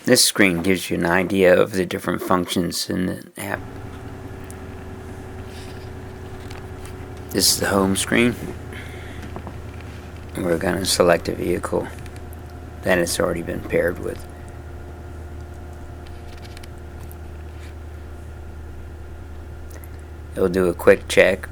This screen gives you an idea of the different functions in the app. This is the home screen. We're going to select a vehicle that it's already been paired with. It'll do a quick check.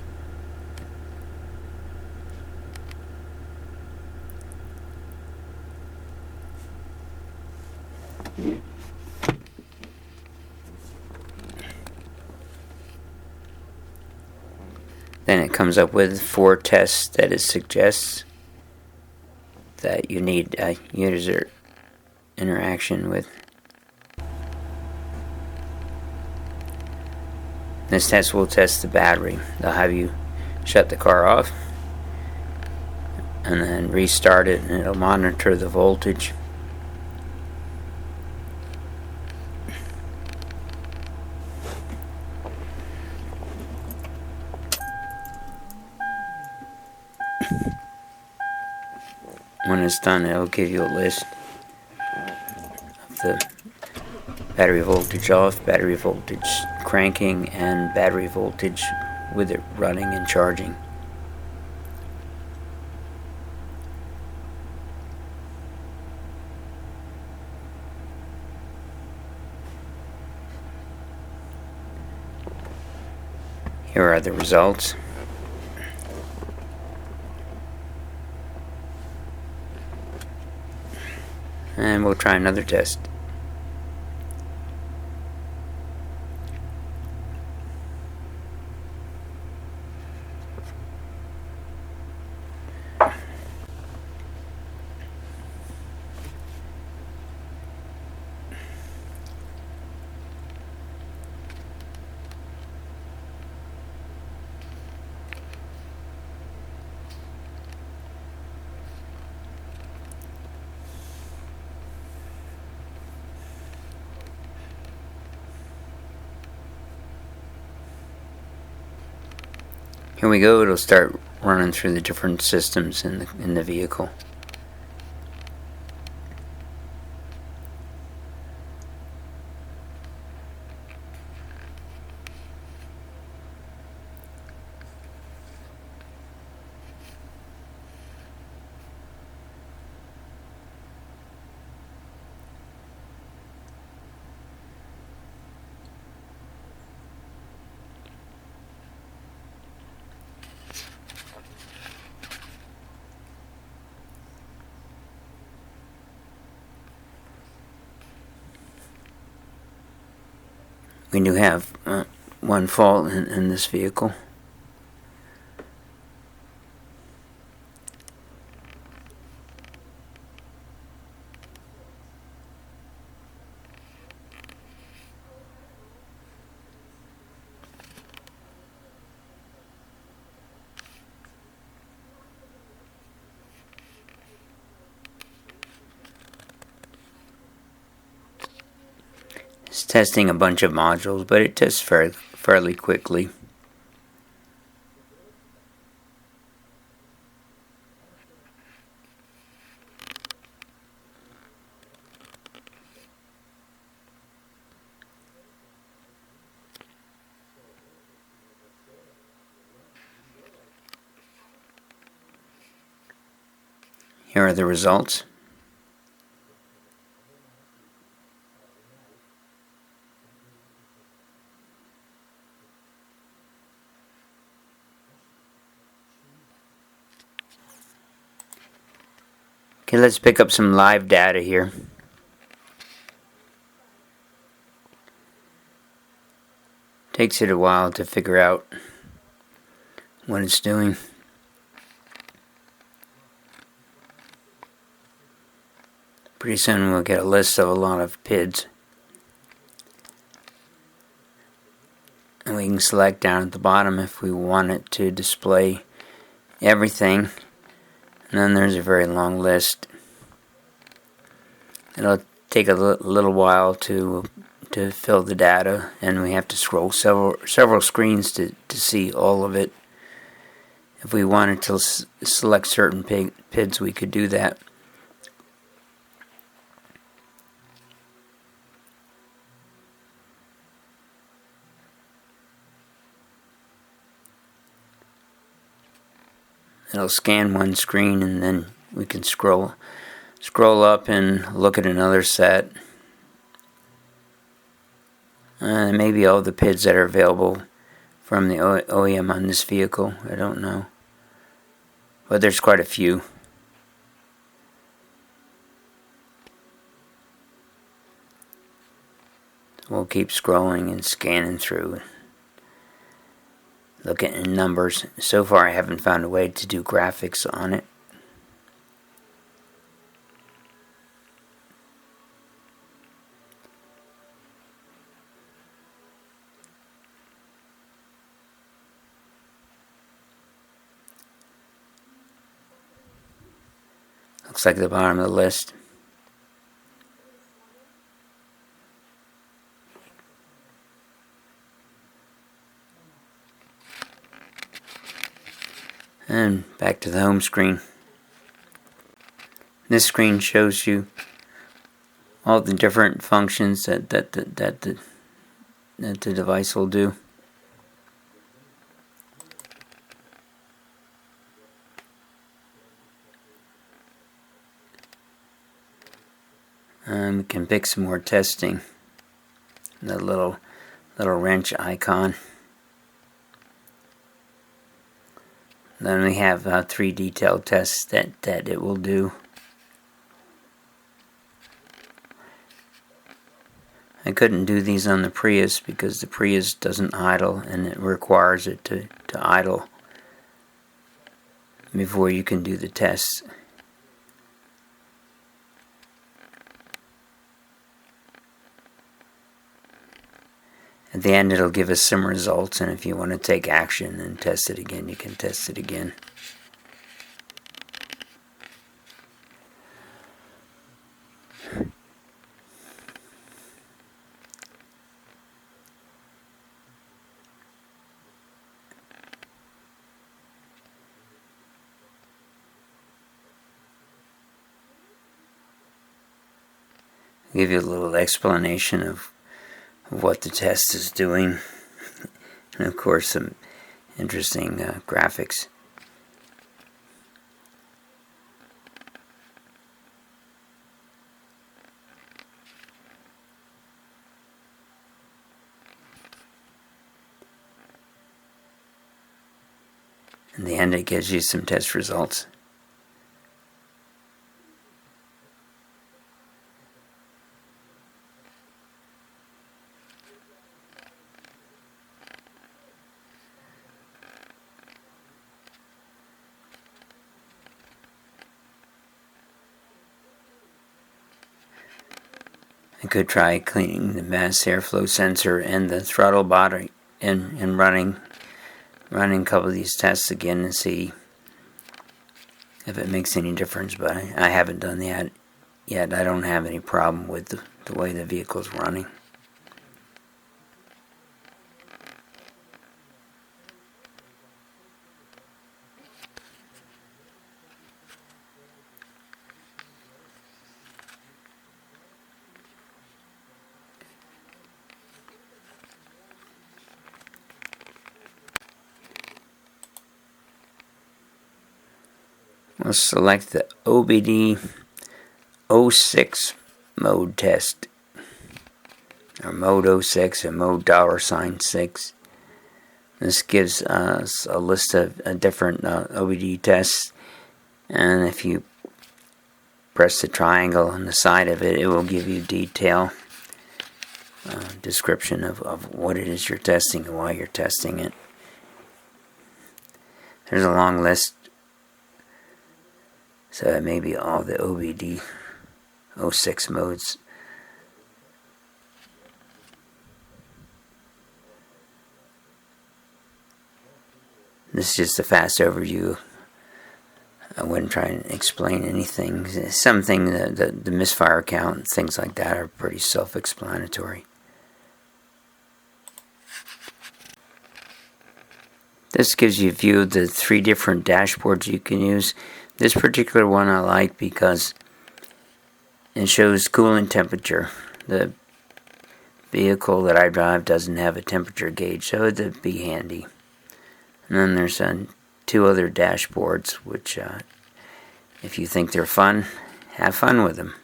Then it comes up with 4 tests that it suggests that you need a user interaction with. This test will test the battery. They'll have you shut the car off and then restart it, and it'll monitor the voltage. When it's done, it'll give you a list of the battery voltage off, battery voltage cranking, and battery voltage with it running and charging. Here are the results. And we'll try another test. Here we go. It'll start running through the different systems in the vehicle. We do have one fault in this vehicle. It's testing a bunch of modules, but it tests fairly quickly. Here are the results. Okay, let's pick up some live data here. Takes it a while to figure out what it's doing. Pretty soon we'll get a list of a lot of PIDs. And we can select down at the bottom if we want it to display everything. And then there's a very long list. It'll take a little while to fill the data, and we have to scroll several screens to see all of it. If we wanted to select certain PIDs, we could do that. it'll scan one screen, and then we can scroll up and look at another set. Maybe all the PIDs that are available from the OEM on this vehicle. I don't know. But there's quite a few. We'll keep scrolling and scanning through. Looking at numbers. So far I haven't found a way to do graphics on it. Looks like the bottom of the list. And back to the home screen. This screen shows you all the different functions that the device will do. We can pick some more testing. The little wrench icon. Then we have 3 detailed tests that it will do. I couldn't do these on the Prius because the Prius doesn't idle, and it requires it to idle before you can do the tests. At the end it'll give us some results, and if you want to take action and test it again, you can test it again. I'll give you a little explanation of what the test is doing, and of course some interesting graphics. In the end, it gives you some test results. I could try cleaning the mass airflow sensor and the throttle body and running a couple of these tests again and see if it makes any difference, but I haven't done that yet. I don't have any problem with the way the vehicle's running. We'll select the OBD06 mode test, or mode 06 or mode $6. This gives us a list of different OBD tests, and if you press the triangle on the side of it, it will give you detail description of what it is you're testing and why you're testing it. There's a long list. So that may be all the OBD06 modes. This is just a fast overview. I wouldn't try and explain anything. Something, the misfire count and things like that are pretty self-explanatory. This gives you a view of the 3 different dashboards you can use. This particular one I like because it shows coolant temperature. The vehicle that I drive doesn't have a temperature gauge, so it'd be handy. And then there's two other dashboards, which if you think they're fun, have fun with them.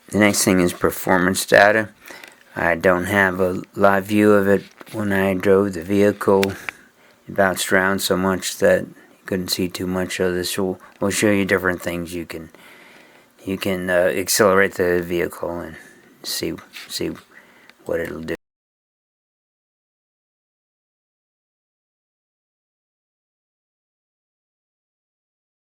The next thing is performance data. I don't have a live view of it. When I drove the vehicle, it bounced around so much that you couldn't see too much of this. We'll show you different things. You can accelerate the vehicle and see what it'll do.